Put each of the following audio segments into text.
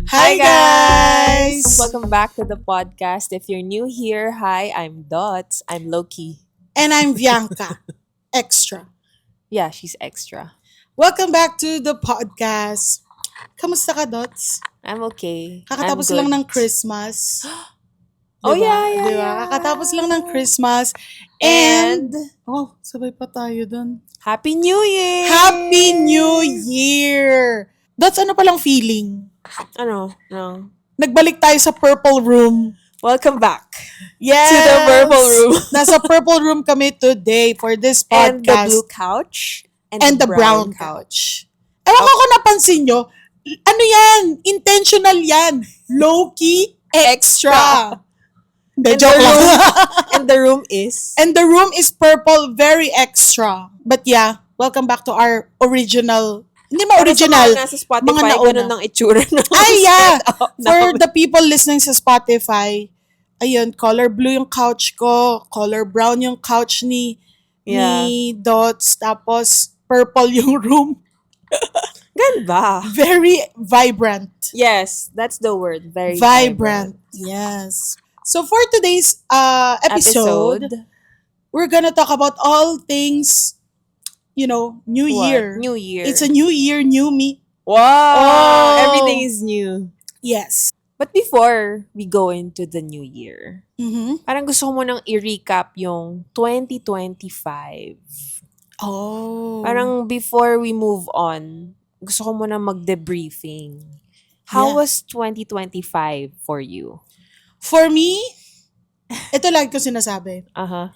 Hi guys! Welcome back to the podcast. If you're new here, hi, I'm Dots. I'm Loki. And I'm Bianca. Extra. Yeah, she's extra. Welcome back to the podcast. Kamusta ka, Dots? I'm okay. Kakatapos I'm lang good. ng Christmas. Oh, Diba? yeah. Diba? Kakatapos lang ng Christmas. And Oh, sabay pa tayo dun. Happy New Year! Happy New Year! Dots, ano palang feeling? Ano? No. Nagbalik tayo sa Purple Room. Welcome back. Yes! To the Purple Room. Nasa Purple Room kami today for this And the podcast. blue couch. And the brown couch. Ewan ko kung napansin nyo, ano yan? Intentional yan. Low-key, extra. Hindi, And joke the lang. And the room is... And the room is purple, very extra. But yeah, welcome back to our original, hindi mo original. Para sa mga nasa Spotify, mga nauna. ganun ang itsura ng Ay, yeah. setup For namin. the people listening sa Spotify, ayun, color blue yung couch ko, color brown yung couch ni Dots, tapos purple yung room. Ganda. Very vibrant. Yes, that's the word. Very Vibrant. Yes. So for today's episode, we're gonna talk about all things, New What? Year. New Year. It's a new year, new me. Wow! Oh. Everything is new. Yes. But before we go into the new year, Mm-hmm. parang gusto ko munang i-recap yung 2025. Oh. Parang before we move on, gusto ko munang mag-debriefing. How Yeah. was 2025 for you? For me, ito lagi ko sinasabi. Uh-huh.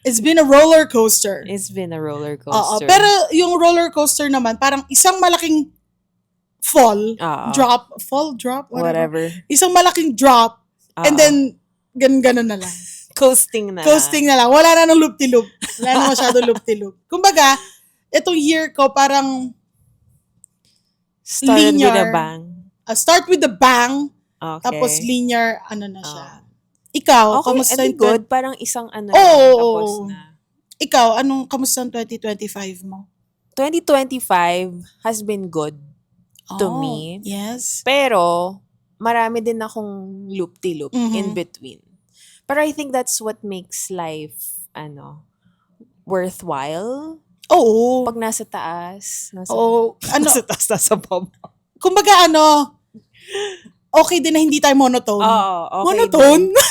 It's been a roller coaster. It's been a roller Oo. coaster. Pero yung roller coaster naman, parang isang malaking fall, Oo. drop, Whatever. Isang malaking drop, and Oo. then, ganun na lang. Coasting na. Coasting na lang. Wala na ng loop-ti-loop. Wala na masyado loop-ti-loop. Kumbaga, itong year ko parang Started with a linear. bang. Start with the bang, Okay. tapos linear, ano na siya. Ikaw, Okay, kamusta edi yung good. Parang isang ano Oo, lang, oo, tapos oo. na. Ikaw, kamusta ang 2025 mo? 2025 has been good to Oh, me. Yes. Pero, marami din akong loop-de-loop in Mhm. between. Pero I think that's what makes life, worthwhile. Oo. Pag nasa taas. Oo. Nasa taas, nasa baba. Kumbaga, okay din na hindi tayo monotone. Oo, okay. Monotone? Okay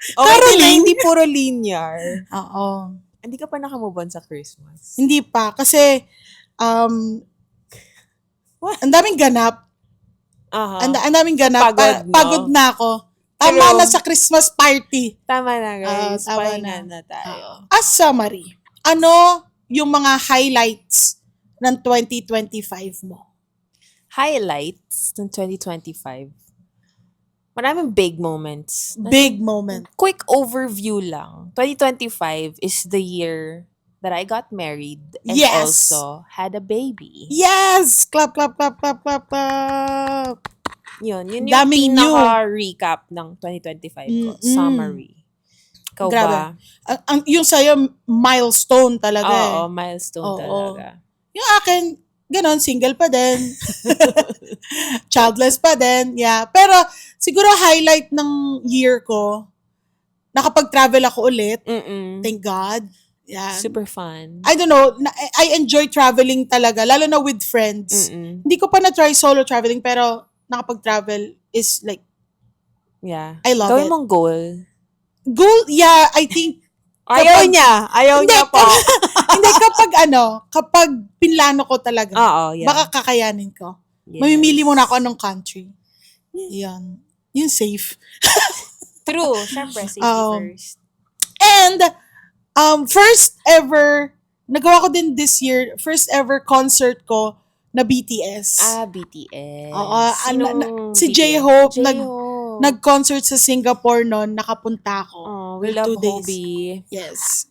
din na, Caroling? hindi puro linear. Oo. Hindi ka pa nakamove on sa Christmas. Hindi pa. Kasi, What? ang daming ganap. Aha. Ang daming ganap. Pagod, no? Pagod na ako. Tama True. na sa Christmas party. Tama na, guys. Tama Pahinga na. na tayo. As summary, ano yung mga highlights ng 2025 mo? Highlights ng 2025. Maraming big moments. Big moment. Quick overview lang. 2025 is the year that I got married and Yes. also had a baby. Yes! Clap, clap, clap, clap, clap, clap. Yun yung Daming new. pinaka-recap ng 2025 ko. Mm-mm. Summary. Ikaw Grabe. ba? Yung sa'yo, milestone talaga Oo, milestone Oo. talaga. Yung akin, ganon, single pa din. Childless pa din. Yeah. Pero, siguro highlight ng year ko, nakapag-travel ako ulit. Mm-mm. Thank God. Yeah. Super fun. I don't know, I enjoy traveling talaga, lalo na with friends. Mm-mm. Hindi ko pa na-try solo traveling, pero nakapag-travel is like, Yeah. I love Gawin it. mong goal. goal, yeah, I think, Ayaw Kapag- niya. Ayaw Hindi, niya po. hindi kapag pinlano ko talaga, Oo, yeah. baka kakayanin ko. Yes. Mamimili muna ako anong country. Yan. Yun safe. True. Siyempre, safety Um, first. And, first ever, nagawa ko din this year, first ever concert ko na BTS. BTS. Oo, Sinong si BTS? J-Hope, J-Hope. nag-concert sa Singapore noon, nakapunta ako. Oh, for we love 2 days. Hobie. Yes.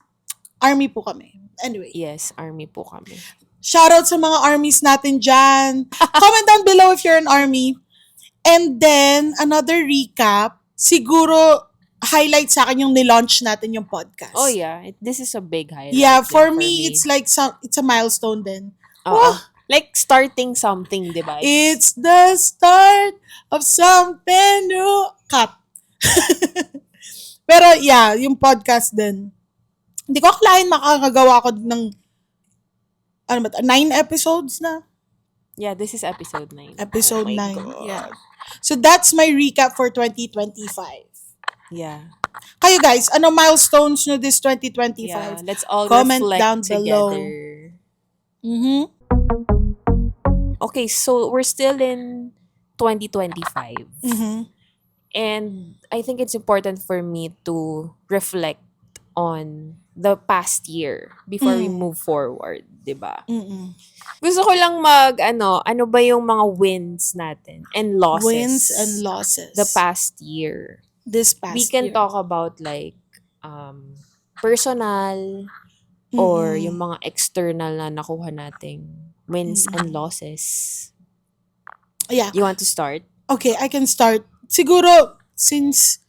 Army po kami. Anyway, Yes, army po kami. shoutout sa mga armies natin dyan. Comment down below if you're an army. And then, another recap, siguro, highlight sa akin yung nilaunch natin yung podcast. Oh yeah, this is a big highlight. Yeah, din for me, it's a milestone din. Oo. Wah, Like, starting something, di ba? It's the start of something new. Cut. Pero yeah, yung podcast din. Hindi ko akalain makakagawa ko ng 9 episodes na. Yeah, this is episode 9. Episode Oh my 9. God. Yeah. So that's my recap for 2025. Yeah. Kayo guys, ano milestones nyo this Yeah. 2025? Let's all Comment reflect down below. together. Mm-hmm. Okay, so we're still in 2025. Mm-hmm. And I think it's important for me to reflect on the past year before we move forward, 'di ba? Mm-mm. Gusto ko lang ano ba yung mga wins natin and losses Wins and losses. the past year. This past We can year. talk about like personal or yung mga external na nakuha nating wins and losses. Yeah. You want to start? Okay, I can start. Siguro, since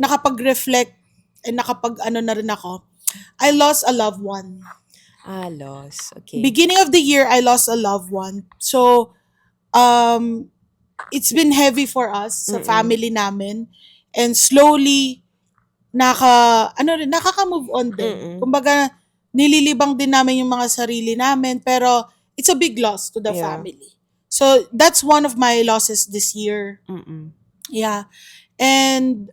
nakapag-reflect and na rin ako, I lost a loved one. Loss. Okay. Beginning of the year, I lost a loved one. So, it's been heavy for us sa family namin. And slowly, nakaka-move on din. Kumbaga, nililibang din namin yung mga sarili namin. Pero, it's a big loss to the Yeah. family. So, that's one of my losses this year. Yeah. And,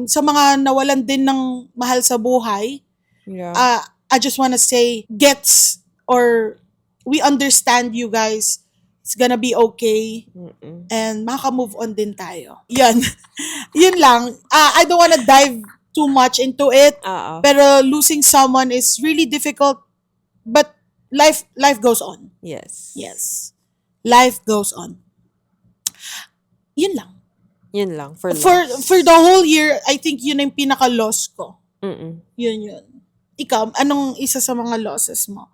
sa mga nawalan din ng mahal sa buhay, Yeah. I just wanna say, we understand you guys. It's gonna be okay. And makaka-move on din tayo. Yan. Yun lang. I don't wanna dive too much into it. Pero losing someone is really difficult. But life goes on. Yes. Yes. Life goes on. Yun lang. Yun lang for For the whole year, I think yun yung pinaka-loss ko. Yun. Ikaw, anong isa sa mga losses mo?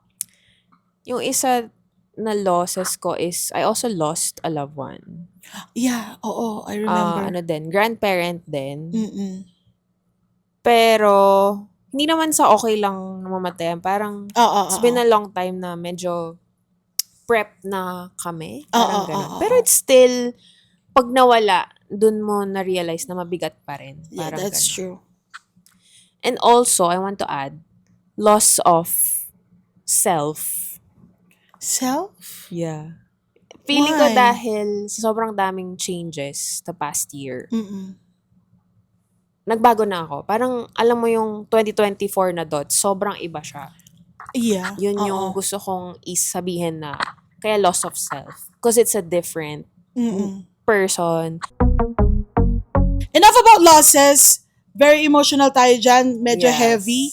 Yung isa na losses ko is I also lost a loved one. Yeah, oo, I remember. Ano din, grandparent din. Mm-mm. Pero hindi naman sa okay lang namamatayan. Parang it's been a long time na medyo prep na kami. Parang ganun. Pero it's still, pag nawala, dun mo na-realize na mabigat pa rin. Yeah, Parang that's ganun. true. And also, I want to add, loss of self. Self? Yeah. Feeling ko Why? dahil sa sobrang daming changes the past year, Mm-mm. nagbago na ako. Parang, alam mo yung 2024 na sobrang iba siya. Yeah. Yun yung gusto kong isabihin na, kaya loss of self. Because it's a different person. Enough about losses. Very emotional tayo dyan. Medyo Yes. heavy.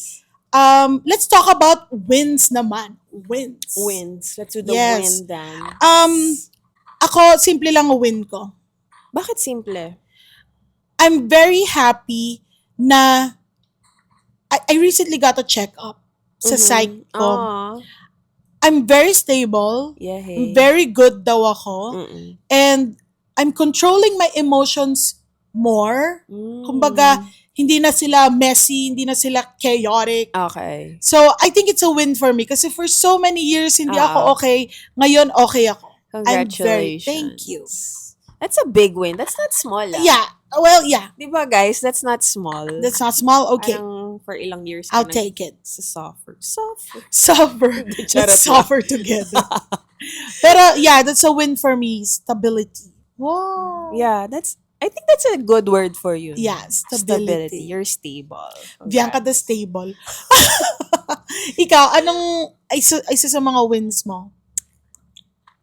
Let's talk about wins naman. Wins. Wins. Let's do the Yes. win dance. Ako, simple lang ang win ko. Bakit simple? I'm very happy na I recently got a check-up sa psych ko. I'm very stable. Yeah, hey. Very good daw ako. And I'm controlling my emotions more. Kumbaga, hindi na sila messy, hindi na sila chaotic. Okay. So, I think it's a win for me. Kasi for so many years, hindi ako okay. Ngayon, okay ako. Congratulations. Thank you. That's a big win. That's not small. Yeah. Well, yeah. Diba guys, that's not small. That's not small. Okay. Parang for ilang years I'll take it. Suffer. Suffer. Charot Let's suffer together. Pero, yeah, that's a win for me. Stability. Wow. Yeah, I think that's a good word for you. Yeah, stability. You're stable. Bianca the stable. Ikaw, anong isa sa mga wins mo?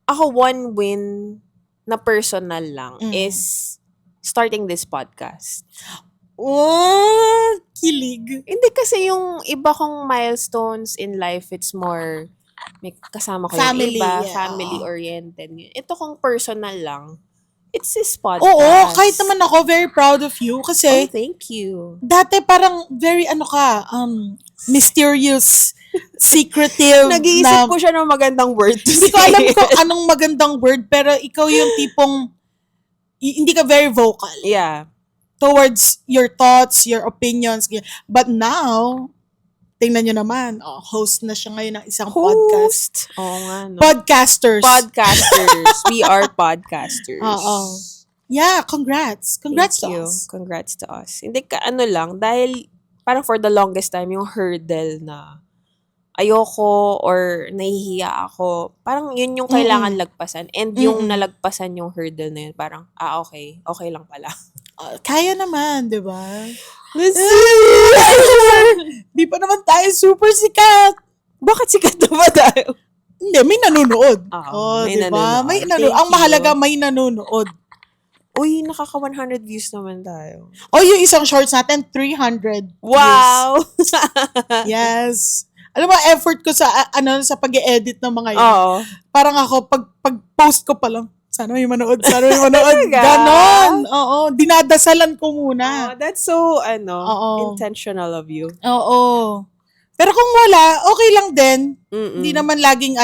Ako, one win na personal lang is starting this podcast. Oh, kilig. Hindi kasi yung iba kong milestones in life, it's more, may kasama ko Family, yung iba, yeah. family-oriented. Ito kong personal lang, it's this podcast. Oo, kahit naman ako, very proud of you. Kasi, Thank you. dati parang very mysterious, secretive. Nag-iisip ko siya ng magandang word to Hindi ko say. alam kung anong magandang word, pero ikaw yung tipong, hindi ka very vocal Yeah. towards your thoughts, your opinions. But now, tingnan nyo naman, host na siya ngayon ng isang podcast. Oo nga, no? Podcasters. Podcasters. We are podcasters. Oo. Yeah, congrats. Congrats Thank to you. us. Congrats to us. Hindi ka, lang, dahil parang for the longest time, yung hurdle na ayoko or nahihiya ako, parang yun yung kailangan lagpasan. And yung nalagpasan yung hurdle na yun, parang, okay. Okay lang pala. Kaya naman, di ba? Di pa naman tayo super sikat. Bakit sikat na ba tayo? Hindi, may nanonood. May diba? nanonood. May Thank ang you. mahalaga, may nanonood. Uy, nakaka 100 views naman tayo. Yung isang shorts natin, 300 Wow! views. Yes. Alam mo, effort ko sa sa pag-edit ng mga yun. Oo. Parang ako, pag-post ko pa lang, sana may manood. Talaga? Ganon. Oo. Dinadasalan ko muna. That's so, Oo. intentional of you. Oo. Pero kung wala, okay lang din. Mm-mm. Hindi naman laging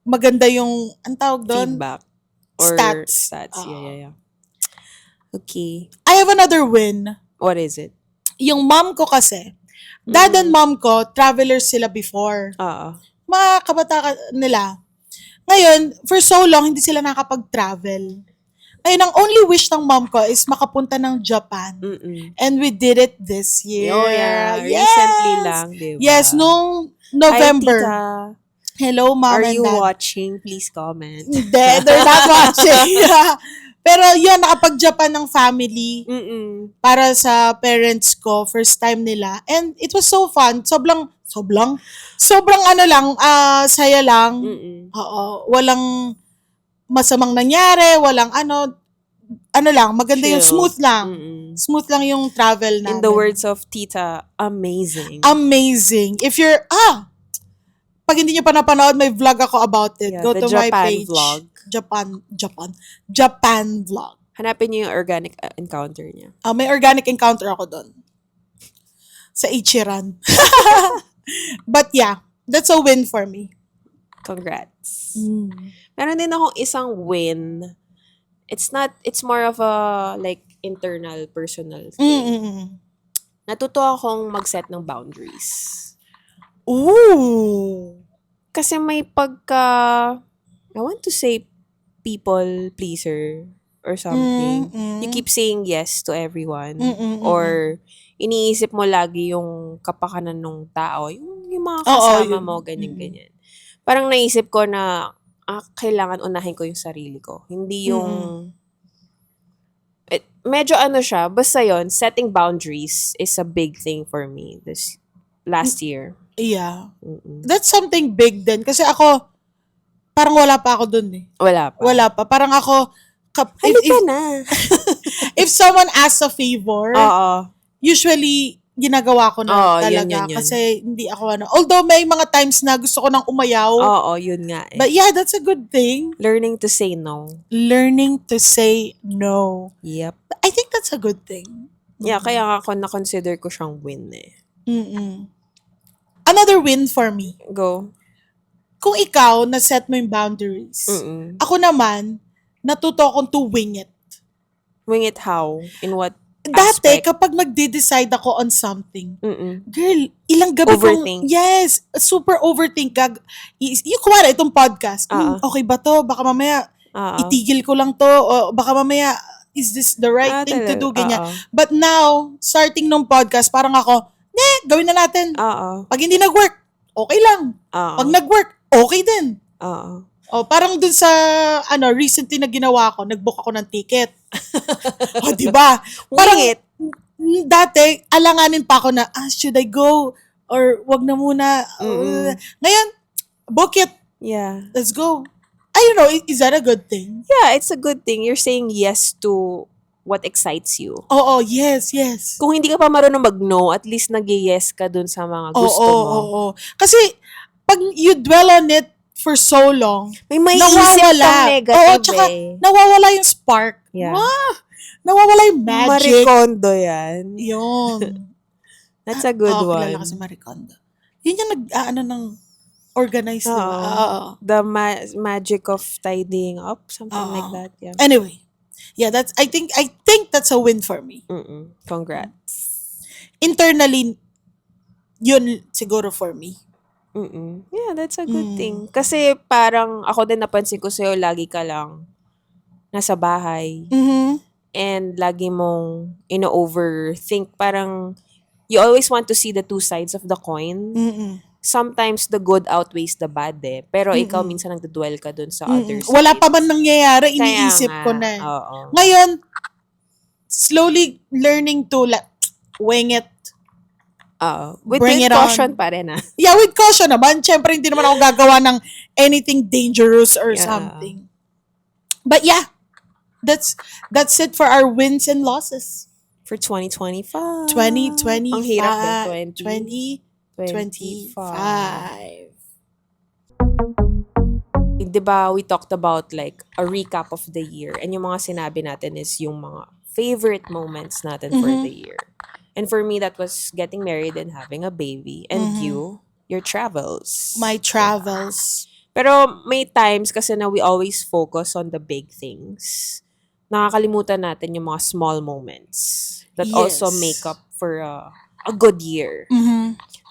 maganda yung, ang tawag doon? Feedback. Or Stats. Yeah. Okay. I have another win. What is it? Yung mom ko kasi, dad and mom ko, travelers sila before. Oo. Mga kabata nila. Ngayon, for so long, hindi sila nakapag-travel. Ngayon, ang only wish ng mom ko is makapunta ng Japan. Mm-mm. And we did it this year. Oh, yeah. Yes! Recently lang, diba? Yes, nung November. Hi, Tita. Hello, mom Are and you dad. watching? Please comment. Hindi, they're not watching. Pero yun, nakapag-Japan ng family Mm-mm. para sa parents ko, first time nila. And it was so fun. Sobrang saya lang. Mm-mm. Oo, walang masamang nangyari, walang lang, maganda yung Chill. smooth lang. Mm-mm. Smooth lang yung travel namin. In the words of Tita, amazing. Amazing. If you're, pag hindi nyo pa napanood, may vlog ako about it. Yeah, Go the to my Japan page. vlog. Japan vlog. Hanapin niyo yung organic encounter niya. May organic encounter ako doon. Sa Ichiran. But yeah, that's a win for me. Congrats. Meron din akong isang win. It's more of a internal, personal thing. Natuto akong mag-set ng boundaries. Ooh. Kasi may I want to say people pleaser or something. You keep saying yes to everyone. Or iniisip mo lagi yung kapakanan ng tao. Yung mga kasama mo, ganyan-ganyan. Parang naisip ko na kailangan unahin ko yung sarili ko. Hindi yung medyo siya, basta yon, setting boundaries is a big thing for me this last year. Yeah. That's something big din. Kasi ako, parang wala pa ako dun eh. Wala pa. Parang ako, Halika na. if someone asks a favor, usually, ginagawa ko na talaga. Yun. Kasi hindi ako although may mga times na gusto ko nang umayaw. Oo, yun nga eh. But yeah, that's a good thing. Learning to say no. Learning to say no. Yep. I think that's a good thing. Yeah, kaya ako na-consider ko siyang win eh. Another win for me. Go. Kung ikaw, na-set mo yung boundaries. Ako naman, natuto akong to wing it. Wing it how? In what Dati, aspect? kapag magde-decide ako on something, Mm-mm. girl, ilang gabi Overthink. Yes, super overthink. Yung kumara, itong podcast. Okay ba to? Baka mamaya, itigil ko lang to. O baka mamaya, is this the right thing to do? Ganyan. But now, starting nung podcast, parang ako, gawin na natin. Pag hindi nag-work, okay lang. Pag nag-work, okay din. Parang dun sa, recently na ginawa ko, nag-book ako ng ticket. Diba? Parang, dati, alanganin pa ako na, should I go? Or, wag na muna. Ngayon, book it. Yeah. Let's go. I don't know, is that a good thing? Yeah, it's a good thing. You're saying yes to what excites you. Oo, yes. Kung hindi ka pa marunong mag-no, at least nag-yes ka dun sa mga gusto mo. Oo. Kasi, pag you dwell on it for so long, may maiisip kang negative tsaka, nawawala yung spark. Yeah. Nawawala yung magic. Maricondo yan. Yun. That's a good one. Kilala ka sa Maricondo. Yun yung ng organized. The magic of tidying up, something like that. Yeah. Anyway, yeah, that's I think that's a win for me. Congrats. Internally, Yun siguro for me. Yeah, that's a good thing. Kasi parang ako din napansin ko sa'yo, lagi ka lang nasa bahay. And lagi mong ino-overthink. Parang you always want to see the two sides of the coin. Sometimes the good outweighs the bad eh. Pero ikaw minsan nagdudwell ka dun sa other side. Wala pa man nangyayari, Kaya iniisip nga, ko na. oo. Ngayon, slowly learning to wing it. With Bring it caution on. pa rin Yeah, with caution naman. Siyempre, hindi naman ako gagawa ng anything dangerous or Yeah. something. But yeah, that's it for our wins and losses. For 2025. 2025. Ang hirap din. 2025. Diba, we talked about like a recap of the year. And yung mga sinabi natin is yung mga favorite moments natin for the year. And for me, that was getting married and having a baby. And your travels. My travels. Pero may times kasi na we always focus on the big things. Nakakalimutan natin yung mga small moments that also make up for a good year.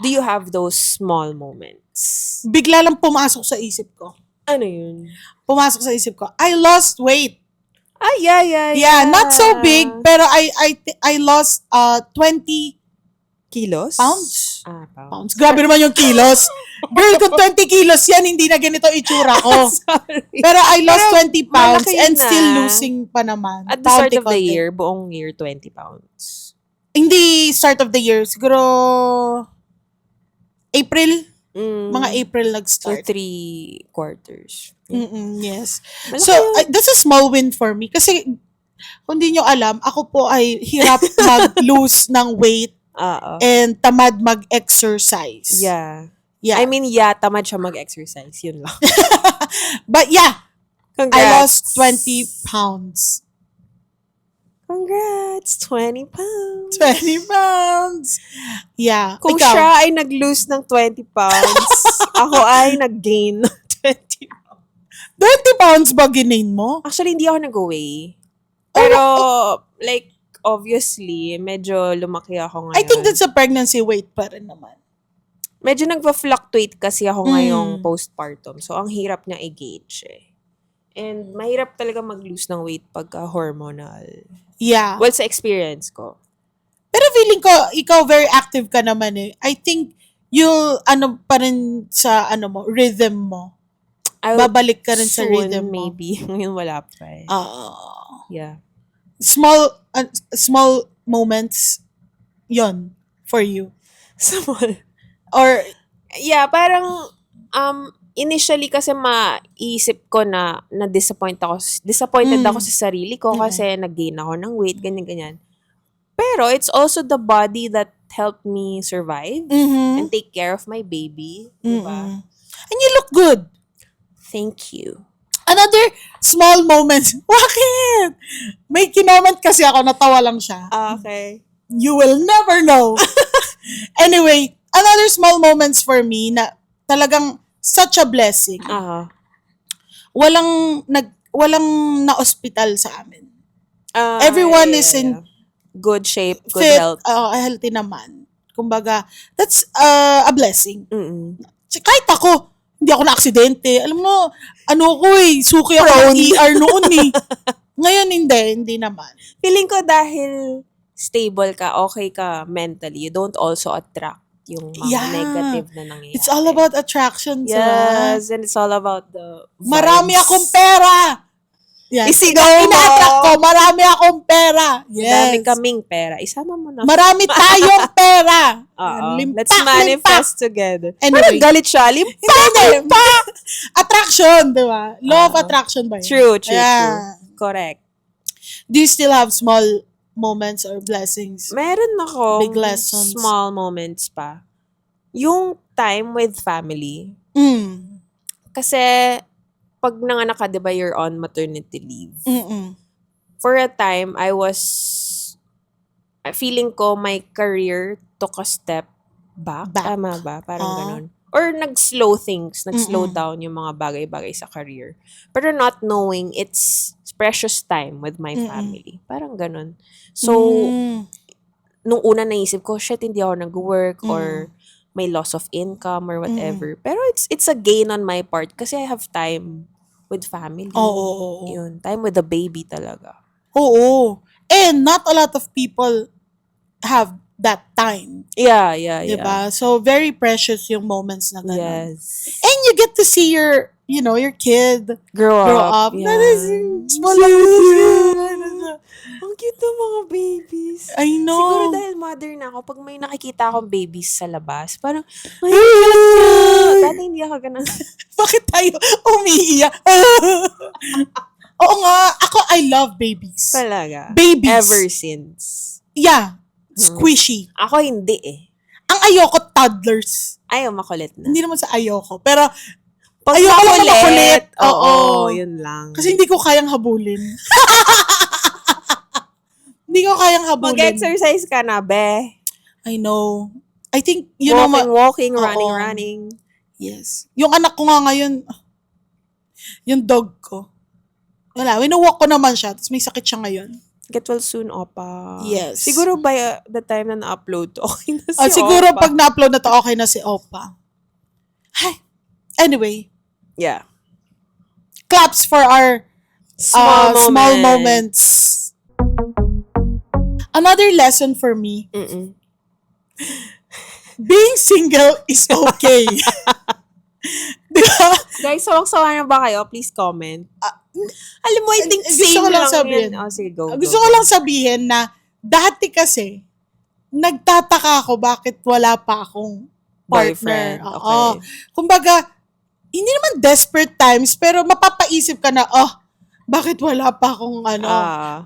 Do you have those small moments? Bigla lang pumasok sa isip ko. Ano yun? Pumasok sa isip ko. I lost weight. Yeah. Yeah, not so big, pero I lost 20 Kilos? pounds. Pounds. Grabe naman yung kilos. Girl, kung 20 kilos yan, hindi na ganito itsura ko. Sorry. Pero I lost 20 pounds malaki and na. still losing pa naman. At the start of the Konti-konti. year, buong year, 20 pounds. Hindi start of the year. Siguro April. Mga April So, nag-start. 3 quarters. Yes. Malaki So, yun. that's a small win for me. Kasi, kung di nyo alam, ako po ay hirap mag-lose ng weight and tamad mag-exercise. Yeah. Yeah. I mean, tamad siya mag-exercise. Yun lang. But yeah, Congrats. I lost 20 pounds. Congrats! 20 pounds. 20 pounds. Yeah. Kung Ikaw, siya ay nag-lose ng 20 pounds, ako ay nag-gain ng 20 pounds. 20 pounds ba ginain mo? Actually, hindi ako nag-weigh. Pero, like, obviously, medyo lumaki ako ngayon. I think that's a pregnancy weight pa rin naman. Medyo nagpa-fluctuate kasi ako ngayong postpartum. So, ang hirap niya i-gauge eh. And mahirap talaga mag-lose ng weight pagka hormonal. Yeah. Well, sa experience ko. Pero feeling ko, ikaw very active ka naman eh. I think, you'll, pa rin sa, rhythm mo. Babalik ka rin sa Soon, rhythm mo. maybe. Ngayon wala pa eh. Yeah. Small moments, yon for you. Small. Or, Yeah, parang, initially kasi maisip ko na disappointed ako sa sarili ko kasi nag-gain ako ng weight, ganyan. Pero it's also the body that helped me survive and take care of my baby. Diba? and you look good. Thank you. Another small moment. Bakit? May kinoment kasi ako, natawa lang siya. Okay. You will never know. Anyway, another small moments for me na talagang such a blessing. Walang na-hospital sa amin. Everyone is in good shape, good fit, health. healthy naman. Kumbaga, that's a blessing. Kahit ako, hindi ako na-aksidente. Alam mo, suki ako ng ER noon eh. Ngayon hindi naman. Feeling ko dahil stable ka, okay ka mentally, you don't also attract yung mga negative na nangyayari. It's all about attraction. Yes, and it's all about the vibes. Marami akong pera! Yan. Isigaw mo! Ina-attract ko, marami akong pera. Yes. Dami kaming pera. Isama mo na. Marami tayong pera. Let's manifest together. Anyway. Parang galit siya. Limpak! Attraction, di ba? Law of attraction ba yun? True. Correct. Do you still have small moments or blessings? Meron ako Big lessons. small moments pa. Yung time with family. Kasi, pag nanganak ka, di ba, you're on maternity leave. For a time, feeling ko my career took a step back. Tama ba? Parang ganun. Or nag-slow down yung mga bagay-bagay sa career. Pero not knowing it's precious time with my family. Parang ganun. So, nung una naisip ko, shit, hindi ako nag-work or may loss of income or whatever. Pero it's a gain on my part kasi I have time with family. Oo. Yun, time with the baby talaga. Oo. And not a lot of people have that time. Yeah. Diba? So, very precious yung moments na gano'n. Yes. And you get to see your kid Grow up. That Yeah. is small cute. Ang cute ng mga babies. I know. Siguro dahil mother na ako, pag may nakikita akong babies sa labas, parang, ay, dati hindi ako ganun. Bakit tayo umiiyak? Oo nga. Ako, I love babies. Talaga. Babies. Ever since. Yeah. Squishy. Ako hindi eh. Ang ayoko, toddlers. Ayaw, makulit na. Hindi naman sa ayoko. Pero, Pag ayoko lang na makulit. Oo, yun lang. Kasi hindi ko kayang habulin. Hindi ko kayang habulin. Mag-exercise ka na, be. I know. I think, Walking, Oo. running. Yes. Yung anak ko nga ngayon, yung dog ko. Wala, wino-walk ko naman siya. Tapos may sakit siya ngayon. Get well soon, Opa. Yes. Siguro by the time na na-upload to, okay na si Siguro Opa. pag na-upload na to, okay na si Opa. Hi. Anyway, Yeah. claps for our small moments. Another lesson for me, Mm-mm. being single is okay. Diba? Guys, sawang-sawa na ba kayo? Please comment. Alam mo, I think gusto same ko lang lang sabihin. yan. Oh, sige, go. Gusto ko lang sabihin na dati kasi, nagtataka ako bakit wala pa akong partner. Boyfriend. Okay. Kumbaga, hindi naman desperate times, pero mapapaisip ka na, bakit wala pa akong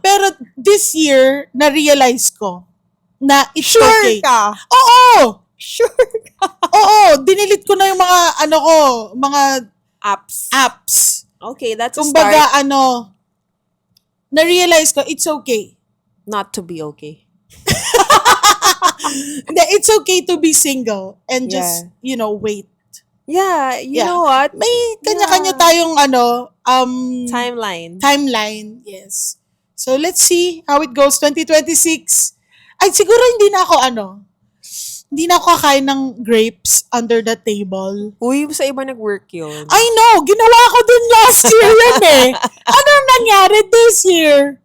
Pero this year, na-realize ko na it's okay. ka? Oo! Sure ka? Oo! Dinilit ko na yung mga, mga apps. Okay, that's a Kumbaga, start. na-realize ko, it's okay. Not to be okay. Hindi, it's okay to be single and just, wait. Yeah, you know what? May kanya-kanya tayong, timeline. Yes. So, let's see how it goes. 2026. Ay, siguro hindi na ako kakain ng grapes under the table. Uy, sa iba nag-work yun. I know! Ginawa ko din last year yan eh. Anong nangyari this year?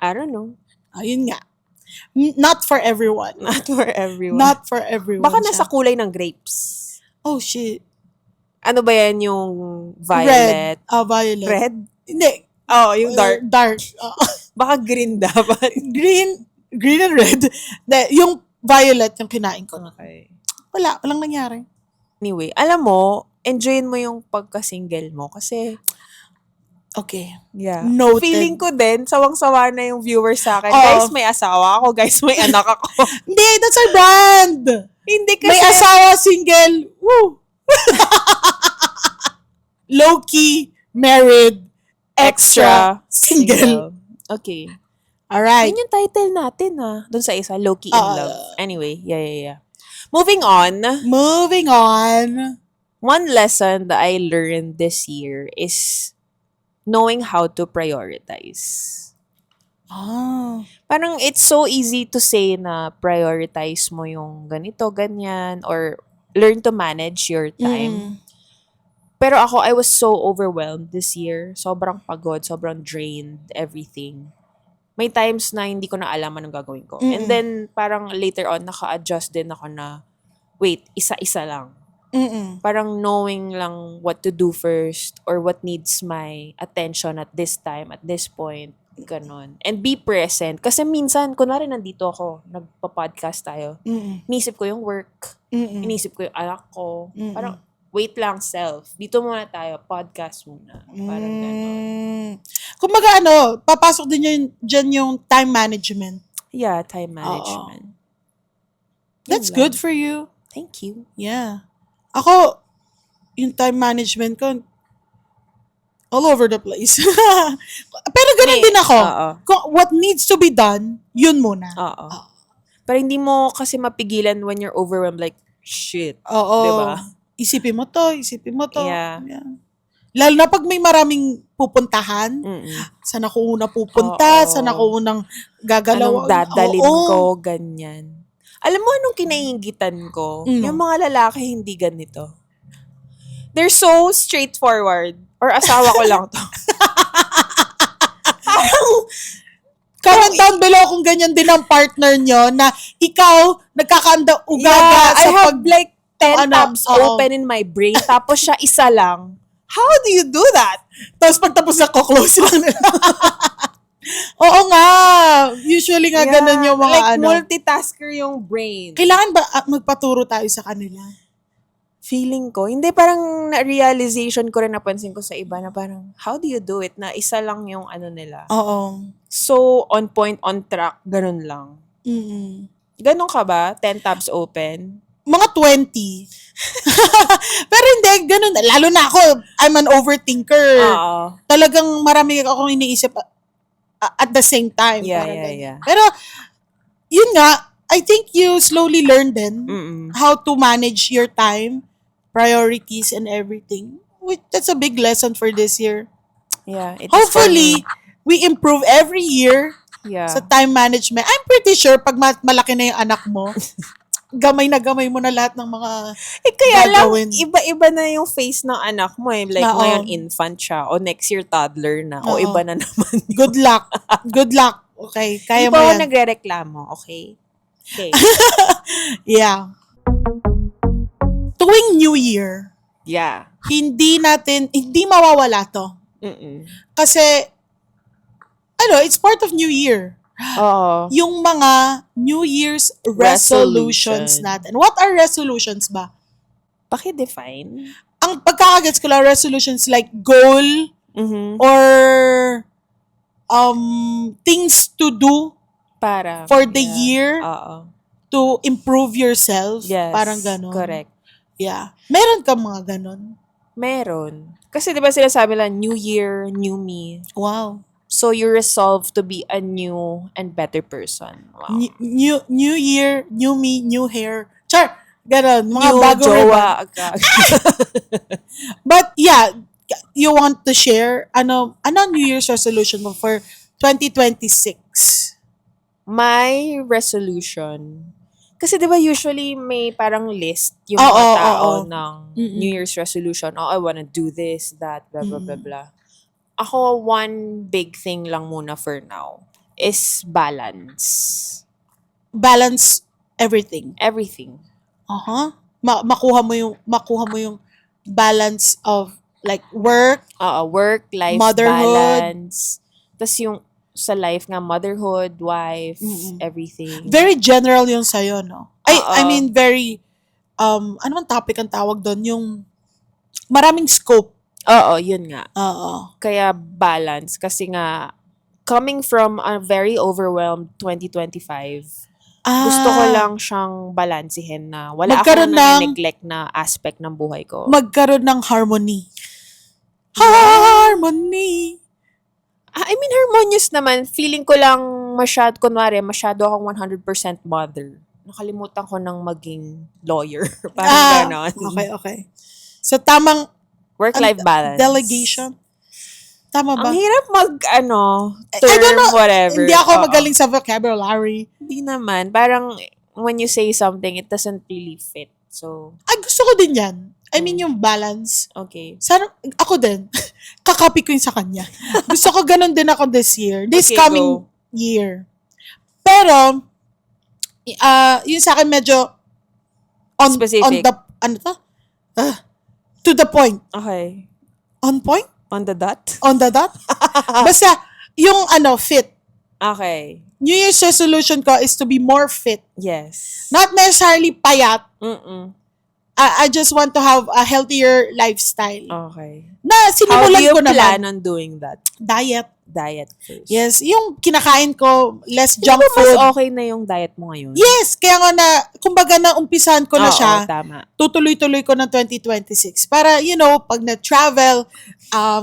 I don't know. Ayun nga. Not for everyone. Not for everyone. Not for everyone. Baka siya. nasa kulay ng grapes. Oh, shit. Ano ba yan yung violet? Red. Violet. Red? Hindi. Oh, yung dark. Dark. Baka green dapat. Green and red. Yung violet yung kinain ko. Okay. Walang nangyari. Anyway, alam mo, enjoyin mo yung pagka-single mo kasi Okay. yeah. Noted. Feeling ko din, sawang-sawa na yung viewers sa akin. Oo. Guys, may asawa ako. Guys, may anak ako. Hindi, that's our brand. Hindi kasi... May asawa, single. Woo! Low-key, married, extra, single. Okay. Alright. Yun yung title natin doon sa isa, Low-key in Love. Anyway, yeah. Moving on. One lesson that I learned this year is knowing how to prioritize. Parang it's so easy to say na prioritize mo yung ganito, ganyan, or learn to manage your time. Pero ako, I was so overwhelmed this year. Sobrang pagod, sobrang drained, everything. May times na hindi ko na alam anong gagawin ko. And then, parang later on, naka-adjust din ako na, wait, isa-isa lang. Parang knowing lang what to do first or what needs my attention at this time, at this point. Ganon. And be present. Kasi minsan, kunwari nandito ako, nagpa-podcast tayo, inisip ko yung work, inisip ko yung anak ko. Parang, wait lang, self. Dito muna tayo, podcast muna. Parang ganon. Kumbaga papasok din dyan yung time management. Yeah, time management. That's good for you. Thank you. Yeah. Ako, yung time management ko, all over the place. Pero ganun din ako. What needs to be done, yun muna. Pero hindi mo kasi mapigilan when you're overwhelmed, like, shit. Oo. Diba? Isipin mo to. Yeah. Lalo na pag may maraming pupuntahan, saan ako una pupunta, saan ako unang gagalaw. Anong dadalin ko, ganyan. Alam mo anong kinaingitan ko? Mm. Yung mga lalaki hindi ganito. They're so straightforward. Or asawa ko lang to. Comment down below kung ganyan din ang partner nyo na ikaw nagkakaanda-ugaga I sa have like 10 tabs oo. open in my brain, tapos siya isa lang. How do you do that? Tapos pagtapos na close lang nila. Oo nga. Usually nga ganun yung mga like multitasker yung brain. Kailangan ba magpaturo tayo sa kanila? Feeling ko, hindi, parang realization ko rin, napansin ko sa iba na parang, how do you do it na isa lang yung ano nila? Oo. So, on point, on track, ganun lang. Mm-mm. Ganun ka ba? 10 tabs open? Mga 20. Pero hindi, ganun. Lalo na ako, I'm an overthinker. Oo. Talagang marami akong iniisip at the same time. Yeah. Pero, yun nga, I think you slowly learn then how to manage your time, priorities, and everything. That's a big lesson for this year. Yeah. Hopefully, we improve every year sa time management. I'm pretty sure pag malaki na yung anak mo, gamay mo na lahat ng mga kaya gagawin. lang, iba-iba na yung face ng anak mo eh. Like, ngayon, infant siya. O next year, toddler na. O iba na naman. Good luck. Good luck. Okay, kaya mo yan. Hindi nagre-reklamo, okay? Okay. Yeah. Tuwing New Year, hindi mawawala to. Kasi, it's part of New Year. Oo. Yung mga New Year's resolutions natin. What are resolutions ba? Paki-define. Ang pagkakagets ko lang, resolutions like goal or things to do for the year to improve yourself. Yes. Parang ganon. Correct. Yeah. Meron ka mga ganon? Meron. Kasi di ba sinasabi lang, New Year, New Me. Wow. So you resolve to be a new and better person. Wow. New Year, New Me, New Hair. Char! Ganon. Mga new bago jowa agad. But yeah, you want to share, ano New Year's resolution mo for 2026? My resolution, kasi di ba usually may parang list yung mga tao ng New Year's resolution. I wanna do this, that, blah, blah, blah, blah. Ako, one big thing lang muna for now is balance. Balance everything. Everything. Makuha mo yung balance of like work, work-life balance. Tas yung sa life nga, motherhood, wife, everything. Very general yung sa'yo, no? I mean, very, ano man topic ang tawag doon? Yung maraming scope. Oo, yun nga. Oo. Kaya balance. Kasi nga, coming from a very overwhelmed 2025, gusto ko lang siyang balansihin na wala akong na-neglect na aspect ng buhay ko. Magkaroon ng harmony. Harmony! I mean, harmonious naman. Feeling ko lang masyado akong 100% mother. Nakalimutan ko ng maging lawyer. Parang ganon. Okay. So, tamang work-life balance. Delegation. Tama ba? Ang hirap term, I don't know. Whatever. Hindi ako magaling sa vocabulary. Hindi naman. Parang, when you say something, it doesn't really fit. So, gusto ko din yan. I mean, yung balance. Okay. Sana, ako din. Kakopy ko yung sa kanya. Gusto ko ganun din ako this year. This coming year. Pero, yun sa akin medyo specific. To the point. Okay. On point? On the dot? On the dot? Basta, yung fit. Okay. New Year's resolution ko is to be more fit. Yes. Not necessarily payat. Mm-mm. I just want to have a healthier lifestyle. Okay. Na sinimulan ko naman. How do you plan on doing that? Diet first. Yes, yung kinakain ko, less junk Mas food. okay na yung diet mo ngayon? Yes, kaya nga kumbaga na umpisahan ko na siya. Tama. Tutuloy-tuloy ko ng 2026. Para, pag na-travel,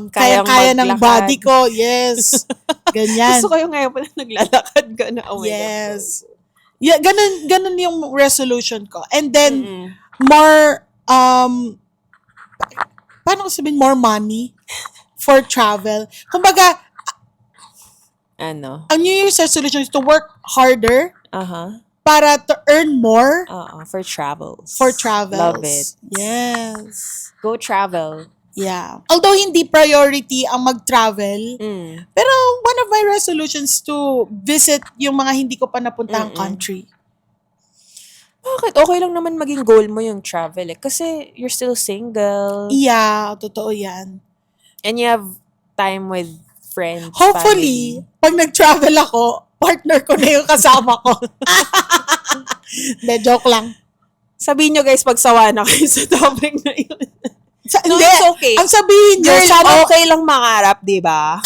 kaya ng body ko. Yes. Ganyan. Gusto ko yung ngayon pala naglalakad ka na. Oh my yes. Yeah, ganun yung resolution ko. And then, more, paano ko sabihin, more money for travel. Kumbaga, ang New Year's resolution is to work harder para to earn more For travels. for travels. Love it. Yes. Go travel. Yeah. Although hindi priority ang mag-travel, Mm. pero one of my resolutions to visit yung mga hindi ko pa napuntahang country. Bakit? Okay lang naman maging goal mo yung travel eh. Kasi you're still single. Yeah, totoo yan. And you have time with friends, Hopefully, family. pag nag-travel ako, partner ko na yung kasama ko. Hindi, joke lang. Sabihin nyo guys, pagsawa na kayo sa topic na yun. No, Hindi, it's okay. ang sabihin nyo, Girl, sana, okay lang mangarap, di ba?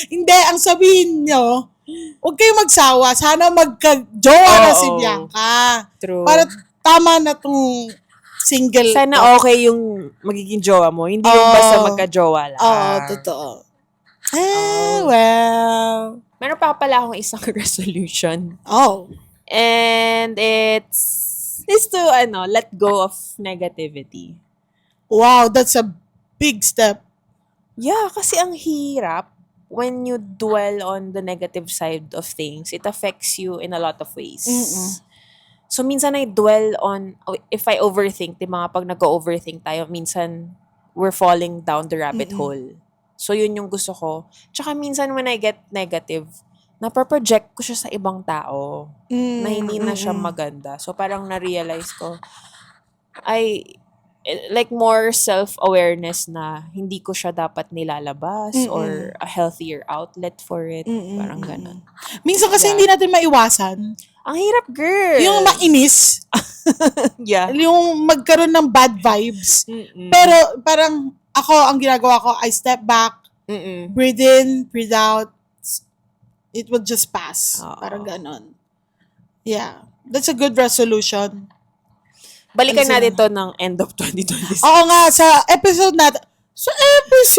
hindi, ang sabihin nyo, huwag kayong magsawa. Sana magka-jowa na si Bianca. True. Para tama na tong single. Sana okay yung magiging jowa mo. Hindi yung basta magka-jowa lang. Oo, totoo. Well. Meron pa pala akong isang resolution. Oh. And it's to, let go of negativity. Wow, that's a big step. Yeah, kasi ang hirap when you dwell on the negative side of things. It affects you in a lot of ways. So, minsan I dwell on, if I overthink, di mga pag nag-overthink tayo, minsan we're falling down the rabbit hole. So, yun yung gusto ko. Tsaka minsan when I get negative, napaproject ko siya sa ibang tao na hindi na siya maganda. So, parang na-realize ko, like more self-awareness na hindi ko siya dapat nilalabas or a healthier outlet for it. Parang ganun. Minsan kasi hindi natin maiwasan. Ang hirap, girl! Yung mainis. Yeah. Yung magkaroon ng bad vibes. Pero parang ako, ang ginagawa ko, I step back, breathe in, breathe out. It will just pass. Parang ganon. Yeah. That's a good resolution. Balikan natin to ng end of 2026. Oo nga, sa episode natin.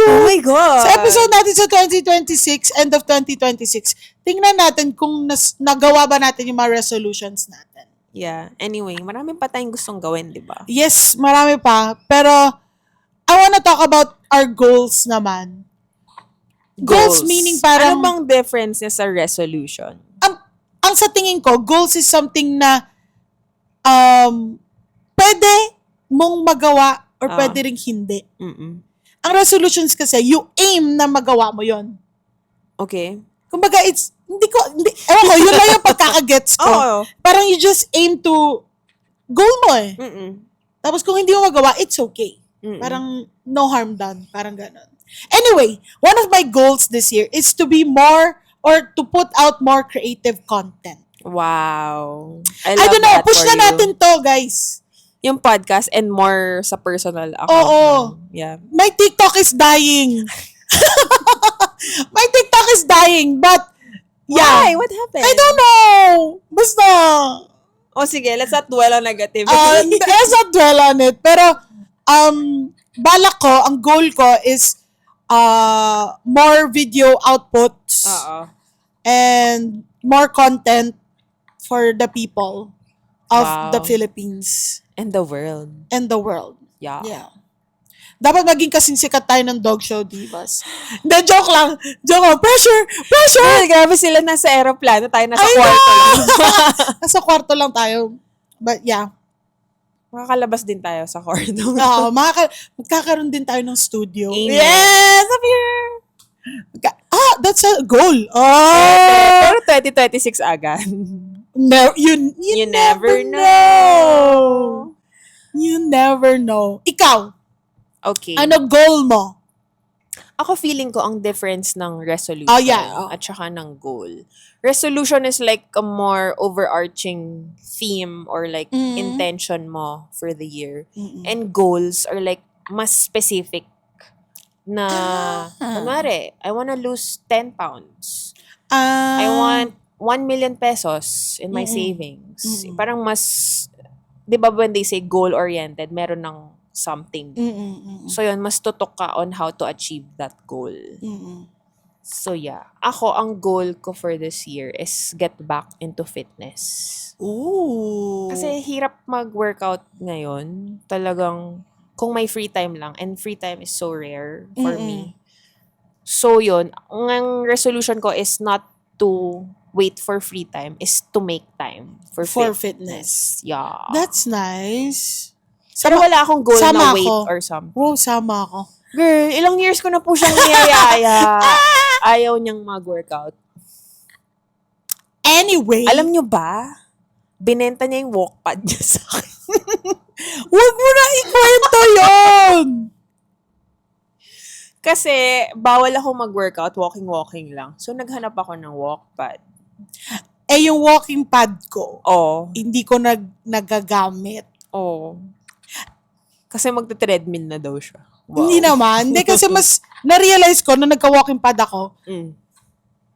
Oh my God! Sa episode natin sa 2026, end of 2026, tingnan natin kung nagawa ba natin yung mga resolutions natin. Yeah. Anyway, marami pa tayong gustong gawin, di ba? Yes, marami pa. Pero, I wanna talk about our goals naman. Goals meaning parang... Ano bang difference niya sa resolution? Ang sa tingin ko, goals is something na pwede mong magawa or pwede ring hindi. Ang resolutions kasi, you aim na magawa mo yon. Okay. Kumbaga, ewan ko, yun lang yung pagkakagets ko. Parang you just aim to goal mo eh. Tapos kung hindi mo magawa, it's okay. Parang no harm done. Parang ganon. Anyway, one of my goals this year is to be more or to put out more creative content. Wow. I don't know, push na natin to, guys. Yung podcast and more sa personal account. Oo. Yeah. My TikTok is dying. My TikTok is dying, but yeah. Why? What happened? I don't know. Basta. Sige, let's not dwell on negativity. Let's not dwell on it. Pero, balak ko, ang goal ko is more video outputs and more content for the people of the Philippines. And the world. And the world. Yeah. Dapat maging kasing sikat tayo ng dog show divas. Hindi, joke lang. Joke lang. Pressure! Ay, grabe sila nasa aeroplano. Tayo nasa kwarto lang. Nasa kwarto lang tayo. But yeah. Makakalabas din tayo sa kwarto. Oo, magkakaroon din tayo ng studio. Amen. Yes! Up here! That's a goal. Pero 2026 agad. No, you never know. You never know. Ikaw, okay. Ano goal mo? Ako feeling ko ang difference ng resolution at saka ng goal. Resolution is like a more overarching theme or like intention mo for the year. And goals are like mas specific na, kunwari, I wanna lose 10 pounds. I want 1 million pesos in my savings. Parang mas, di ba when they say goal-oriented, meron ng something. So yun, mas tutok ka on how to achieve that goal. So yeah, ako, ang goal ko for this year is get back into fitness. Ooh. Kasi hirap mag-workout ngayon. Talagang, kung may free time lang, and free time is so rare for me. So yun, ang resolution ko is not to wait for free time is to make time for fitness. Yeah. That's nice. Pero wala akong goal sama na weight ako. or something. Wow, sama ako. Girl, ilang years ko na po siyang niyayaya. Ayaw niyang mag-workout. Anyway. Alam niyo ba? Binenta niya yung walkpad niya sa akin. Huwag mo na ikwento yun! Kasi, bawal ako mag-workout, walking lang. So, naghanap ako ng walkpad. Eh, yung walking pad ko, hindi ko nagagamit. Kasi magte-treadmill na daw siya. Wow. Hindi naman. Hindi kasi mas na-realize ko na nagka-walking pad ako,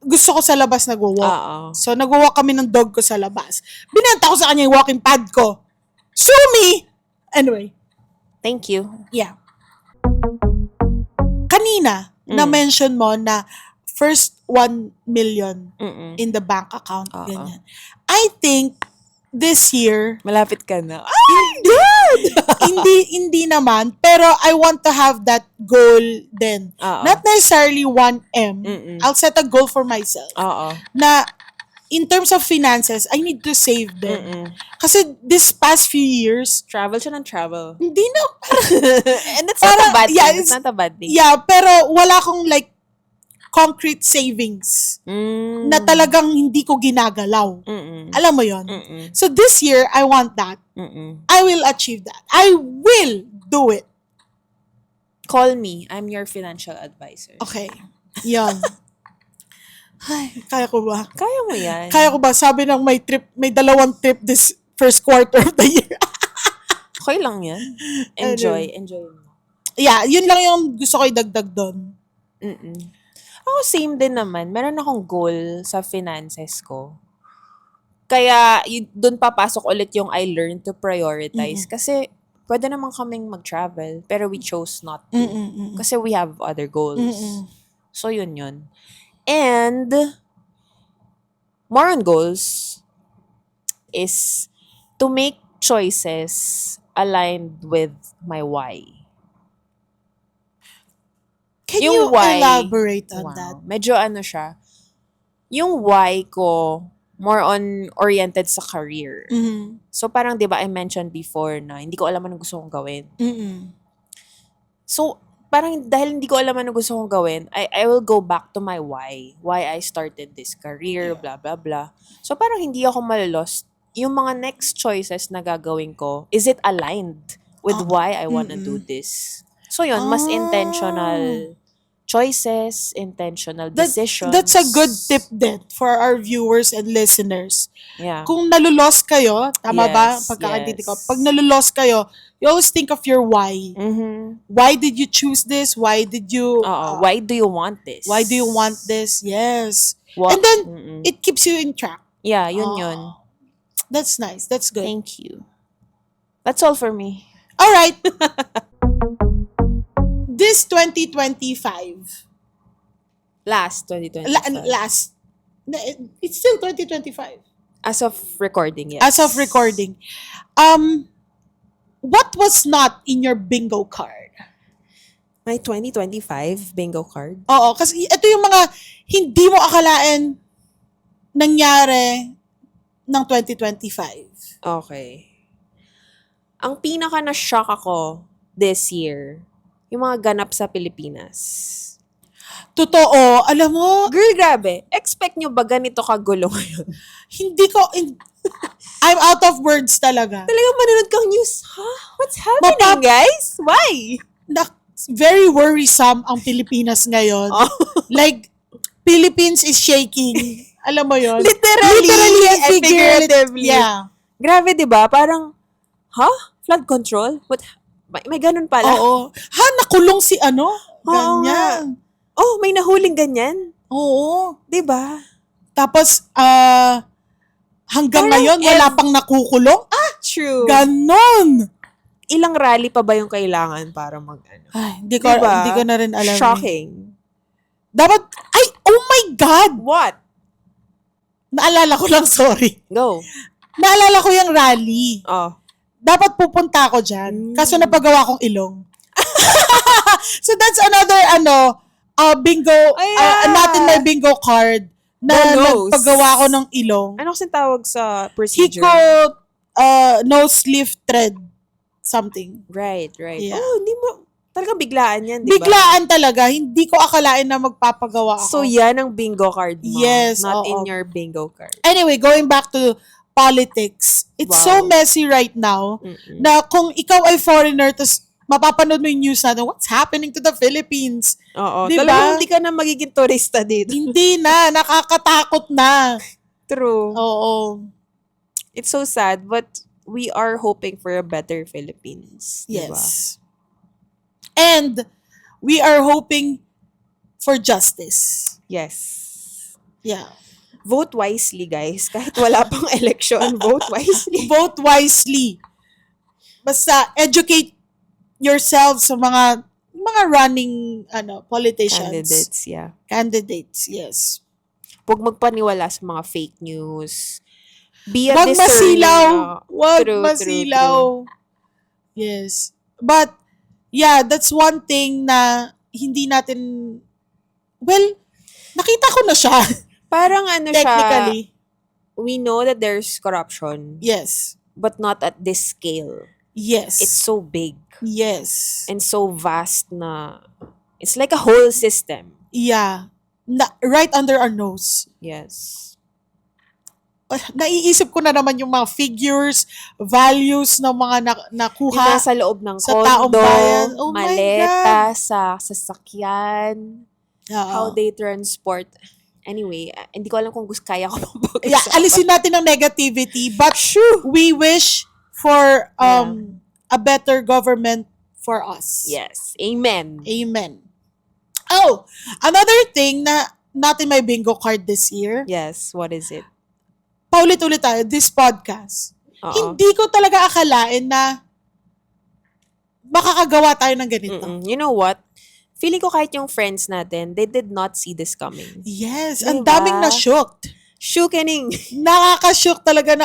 gusto ko sa labas nagwo-walk. So, nagwo-walk kami ng dog ko sa labas. Binenta ko sa kanya yung walking pad ko. Sue me! Anyway. Thank you. Yeah. Kanina, na-mention mo na first 1 million in the bank account. Ganyan. I think this year, malapit ka na. hindi naman, pero I want to have that goal then. Not necessarily 1M. I'll set a goal for myself. Na in terms of finances, I need to save them. Kasi this past few years, travel siya ng travel. Hindi na. And that's not a bad thing. Yeah, it's not a bad thing. Yeah, pero wala akong like concrete savings na talagang hindi ko ginagalaw. Alam mo yon. So this year, I want that. I will achieve that. I will do it. Call me. I'm your financial advisor. Okay. Yan. Ay, kaya ko ba? Kaya mo yan. Kaya ko ba? Sabi ng may 2 trip this first quarter of the year. Okay lang yan. Enjoy. Enjoy mo. Yeah, yun lang yung gusto ko idagdag doon. Ako same din naman. Meron akong goal sa finances ko. Kaya doon papasok ulit yung I learned to prioritize. Kasi pwede naman kaming mag-travel, pero we chose not to. Kasi we have other goals. So yun. And more on goals is to make choices aligned with my why. Can you elaborate on that? Medyo siya. Yung why ko, more on oriented sa career. So parang 'di ba I mentioned before na hindi ko alam anong gusto kong gawin. So parang dahil hindi ko alam anong gusto kong gawin, I will go back to my why. Why I started this career, blah blah blah. So parang hindi ako malolost. Yung mga next choices na gagawin ko, is it aligned with why I wanna do this? So yun, mas intentional choices, intentional decisions. That's a good tip din for our viewers and listeners. Yeah. Kung nalulos kayo, tama ba? Pagkakaditi ko. Pag nalulos kayo, you always think of your why. Why did you choose this? Why did you... why do you want this? Why do you want this? Yes. And then, it keeps you in track. Yeah, yun. That's nice. That's good. Thank you. That's all for me. All right. This 2025. Last 2025. Last. It's still 2025. As of recording, yes. As of recording. What was not in your bingo card? My 2025 bingo card? Oo, kasi ito yung mga hindi mo akalain nangyari ng 2025. Okay. Ang pinaka na-shock ako this year, yung mga ganap sa Pilipinas. Totoo. Alam mo, girl, grabe. Expect nyo ba ganito kagulo ngayon? I'm out of words talaga. Talagang manonood kang news. What's happening, guys? Why? Very worrisome ang Pilipinas ngayon. Like, Philippines is shaking. Alam mo yon? Literally and figuratively. Yeah. Grabe, di ba? Parang, flood control? What? May ganun pala. Oo. Nakulong si ganyan. May nahuling ganyan. Oo. Di ba? Tapos, hanggang Parang ngayon, wala pang nakukulong? True. Ganon. Ilang rally pa ba yung kailangan para Hindi ko na rin alam. Shocking. Dapat, oh my God! What? Naalala ko lang, sorry. Go. Naalala ko yung rally. Dapat pupunta ako dyan. Kaso napagawa kong ilong. So that's another, bingo, not in my bingo card na nose. nagpagawa ko ng ilong. Ano kasing tawag sa procedure? Hiko nose lift thread something. Right. Yeah. Oh, hindi mo, talagang biglaan yan, di ba? Biglaan talaga. Hindi ko akalain na magpapagawa ako. So, yan ang bingo card mo. Yes, Not oo. in your bingo card. Anyway, going back to politics, it's so messy right now na kung ikaw ay foreigner, tapos mapapanood mo yung news natin, what's happening to the Philippines? Oo. Diba? Talagang hindi ka na magiging turista dito. Hindi na, nakakatakot na. True. Oo. It's so sad, but we are hoping for a better Philippines. Diba? Yes. And we are hoping for justice. Yes. Yeah. Vote wisely, guys. Kahit wala pang election, vote wisely. Vote wisely. Basta educate yourselves sa mga running politicians. Candidates, yes. Huwag magpaniwala sa mga fake news. Be a Wag discerning. masilaw. Wag True. masilaw. Yes. But, yeah, that's one thing na hindi natin, well, nakita ko na siya. Parang ano Technically. siya, we know that there's corruption, Yes. but not at this scale. Yes. It's so big yes. and so vast na it's like a whole system. Yeah. Right under our nose. Yes. Naiisip ko na naman yung mga figures, values ng mga nakuha Sa loob ng sa taong kondo, bayan. Oh my maleta, sa sasakyan, Oo. how they transport. Anyway, hindi ko alam kung kaya ko pang Yeah, alisin natin ang negativity, but we wish for a better government for us. Yes. Amen. Amen. Oh, another thing na not in my bingo card this year, Yes. What is it? paulit-ulit tayo, this podcast. Oo. Hindi ko talaga akalain na makakagawa tayo ng ganito. You know what? Feeling ko kahit yung friends natin, they did not see this coming. Yes, Diba? ang daming na-shocked. Shukening. Nakaka-shock talaga na,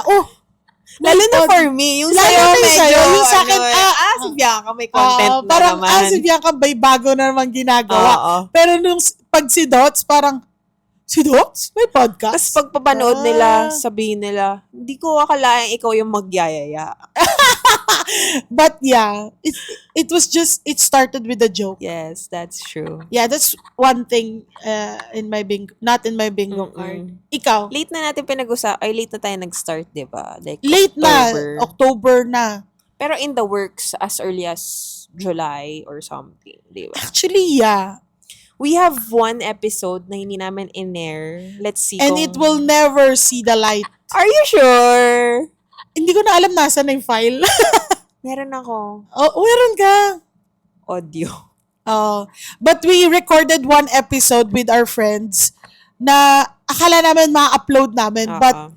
Lalo na for me. Yung Lalo sa'yo, na yung medyo, sa'yo, yung sa akin, si Bianca, may content na parang, naman. si Bianca, may bago na naman ginagawa. Oo. Pero nung pag si Dots, parang, si Dots? May Tapos podcast? pag papanood nila, sabihin nila, hindi ko akalain ikaw yung magyayaya. But yeah, it was just, it started with a joke. Yes, that's true. Yeah, that's one thing in my bingo, not in my bingo card. Ikaw? Late na natin late na tayo nag-start, di ba? Like, Late October na. Pero in the works as early as July or something, di ba? Actually, yeah. We have one episode na hindi namin in-air. Let's see And it will never see the light. Are you sure? Hindi ko na alam nasa na yung file. Meron ako. Meron ka. Audio. But we recorded one episode with our friends na akala namin ma-upload namin. But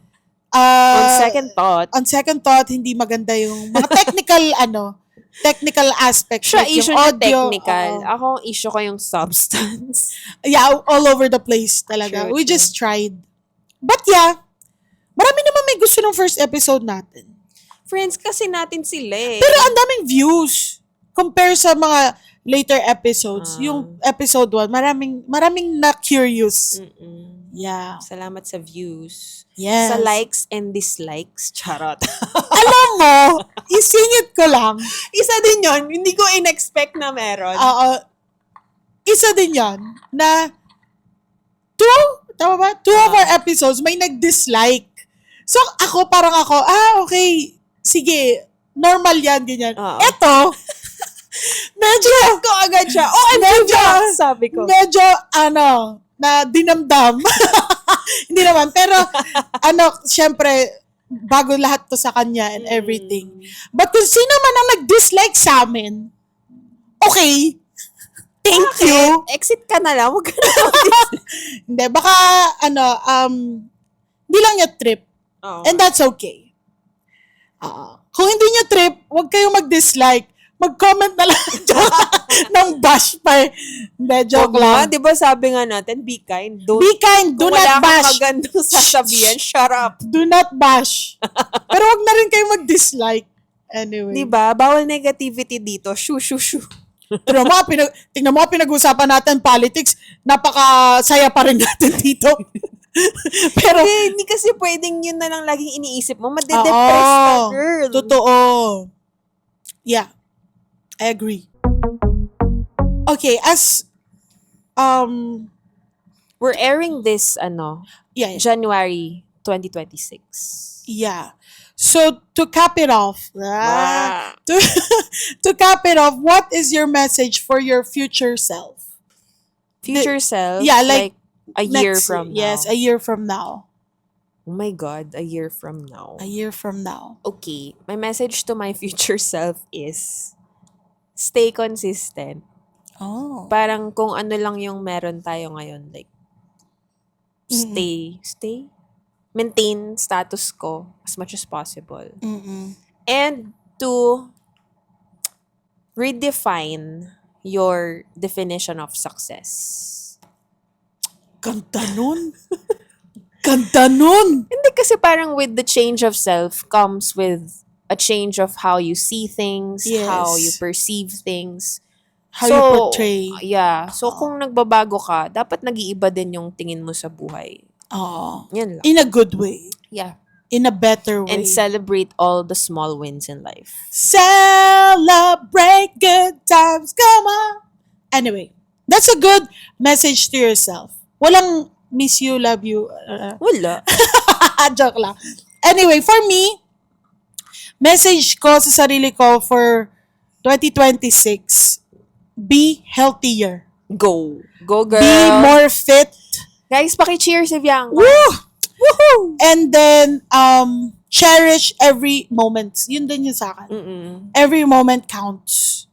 on second thought, hindi maganda yung mga technical aspects. siya like issue yung niya audio. technical. Ako, issue ko yung substance. Yeah, all over the place talaga. True, We just tried. But yeah, marami naman may gusto ng first episode natin. Friends kasi natin sila eh. Pero ang daming views compare sa mga later episodes. Yung episode 1, maraming na-curious. Yeah. Salamat sa views. Yes. Sa likes and dislikes. Charot. Alam mo, isingit ko lang. Isa din yon, hindi ko in-expect na meron. Isa din yon na tama ba? 2 of our episodes may nag-dislike. So, parang ako, okay, sige, normal yan, ganyan. Eto, medyo, ko agad siya. Sabi ko. Medyo, na dinamdam. Hindi naman, pero, syempre, bago lahat to sa kanya and everything. But kung sino man ang nag-dislike sa amin, okay, thank you. Exit ka na lang. Huwag ka na. Hindi, baka, hindi lang niya trip. And that's okay. Kung hindi niyo trip, huwag kayong mag-dislike. Mag-comment na lang ng bash pa eh. Hindi, joke lang. Di ba sabi nga natin, be kind. Be kind, do Kung not wala kang bash. magandang sasabihin, shut up. Do not bash. Pero huwag na rin kayong mag-dislike. Anyway. Di ba? Bawal negativity dito. Shoo. Tingnan mo, pinag-usapan natin politics. Napaka-saya pa rin natin dito. Pero, Hindi kasi pwedeng yun na lang laging iniisip mo. Madedepress ka, girl. Totoo. Yeah. I agree. Okay, as, We're airing this, yeah, January 2026. yeah. So, to cap it off, Wow. to cap it off, what is your message for your future self? Future self? Yeah, like a year Next- from now. Yes, a year from now. Oh my God, a year from now. A year from now. Okay, my message to my future self is stay consistent. Oh. Parang kung ano lang yung meron tayo ngayon, like, maintain status quo as much as possible. Mm-mm. And to redefine your definition of success. Ganda nun. Ganda nun. Hindi kasi parang with the change of self comes with a change of how you see things, Yes. how you perceive things. How you portray. Yeah. So, kung nagbabago ka, dapat nag-iiba din yung tingin mo sa buhay. Oo. Yan lang. In a good way. Yeah. In a better way. And celebrate all the small wins in life. Celebrate good times. Come on. Anyway, that's a good message to yourself. Walang miss you, love you. Wala. Joke lang. Anyway, for me, message ko sa sarili ko for 2026, be healthier. Go. Go, girl. Be more fit. Guys, paki-cheers if yang. Woo! Woohoo! And then, cherish every moment. Yun din yun sa akin. Mm-mm. Every moment counts.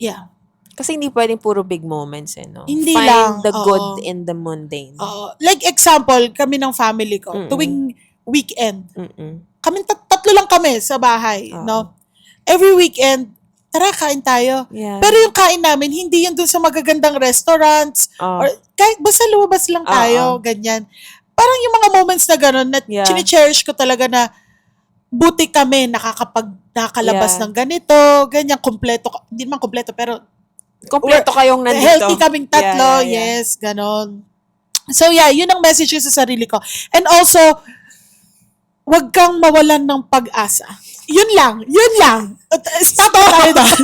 Yeah. Kasi hindi pwedeng puro big moments, no? Hindi Find lang, the oo. good in the mundane. Like example, kami ng family ko, Mm-mm. tuwing weekend, Mm-mm. kami tatlo lang kami sa bahay, Oo. no? Every weekend, tara, kain tayo. Yeah. Pero yung kain namin, hindi yun dun sa magagandang restaurants, Oh. or kahit basta lumabas lang tayo, Oo. ganyan. Parang yung mga moments na gano'n, na Yeah. chine-cherish ko talaga na buti kami nakakalabas Yeah. ng ganito, ganyan, kompleto, hindi man kompleto, pero Kompleto kayong nandito. healthy kaming tatlo, Yeah. yes, ganon. So yeah, yun ang message ko sa sarili ko. And also, wag kang mawalan ng pag-asa. Yun lang. Stop na tayo doon.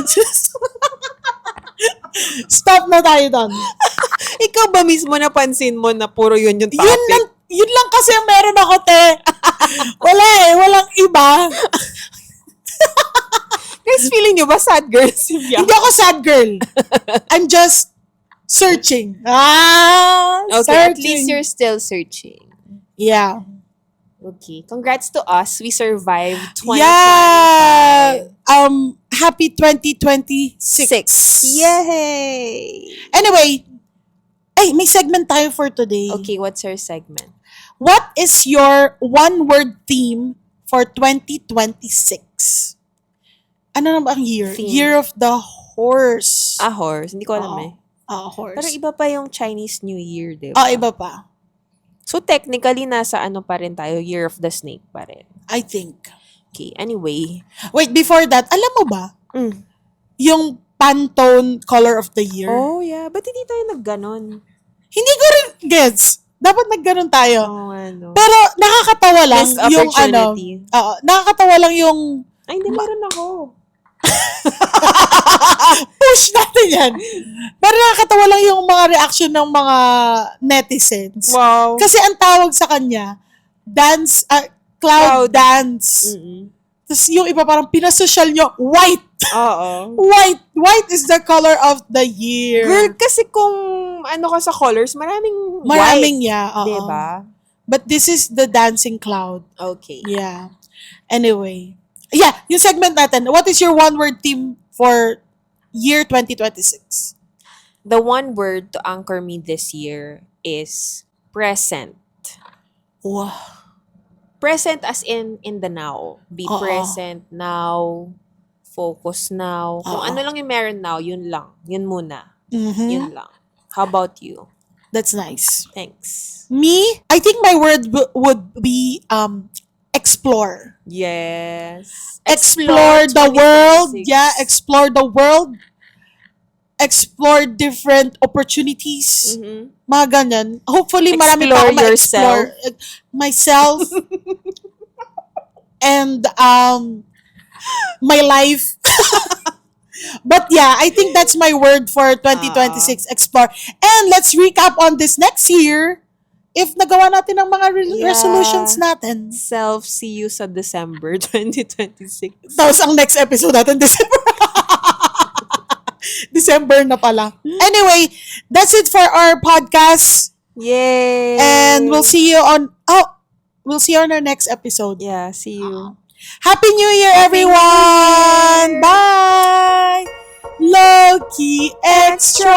Stop na tayo doon. Ikaw ba mismo napansin mo na puro yun yung topic? Yun lang kasi ang meron ako, te. Walang iba. Guys, feeling nyo ba sad girl si Bianca? Hindi ako sad girl. I'm just searching. Okay, at searching. least you're still searching. Yeah. Okay. Congrats to us. We survived 2025. Yeah. Happy 2026. Yay! Anyway, may segment tayo for today. Okay, what's our segment? What is your one-word theme for 2026? Ano na ba ang year? Theme. Year of the horse. A horse. Hindi ko alam eh. Horse. Pero iba pa yung Chinese New Year, di ba? Iba pa. So technically, nasa ano pa rin tayo? Year of the Snake pa rin. I think. Okay, anyway. Wait, before that, alam mo ba, yung Pantone color of the year? Oh, yeah. Ba't hindi tayo nagganon? Hindi ko rin gets. Dapat nagganon tayo. Oh, ano. Pero nakakatawa lang Missed yung opportunity. nakakatawa lang yung Ay, hindi meron ako. push natin yan. Pero nakakatawa lang yung mga reaction ng mga netizens. Wow. Kasi ang tawag sa kanya, cloud dance. Mm-mm. Tapos yung iba parang pinasosyal nyo, white. Oo. White. White is the color of the year. Girl, kasi kung ano ka sa colors, maraming Maraming, white. yeah. Oo. Diba? But this is the dancing cloud. Okay. Yeah. Anyway. Yeah, yung segment natin. What is your one-word theme for year 2026? The one word to anchor me this year is present. Wow. Present as in the now. Be Oo. present now. Focus now. Kung Oo. ano lang yung meron now, yun lang. Yun muna. Mhm. Yun lang. How about you? That's nice. Thanks. Me, I think my word would be explore. Yes. Explore the world. 2026. Yeah, explore the world. explore different opportunities. Mhm. Mga ganyan. Hopefully, marami pa Explore ako ma-explore. Myself. And, my life. But yeah, I think that's my word for 2026, explore. And let's recap on this next year. If nagawa natin ang mga resolutions natin. See you sa December 2026. Tapos ang next episode natin, December. December na pala. Anyway, that's it for our podcast. Yay! And we'll see you on our next episode. Yeah, see you. Happy New Year, everyone! Bye! Low-key Extra!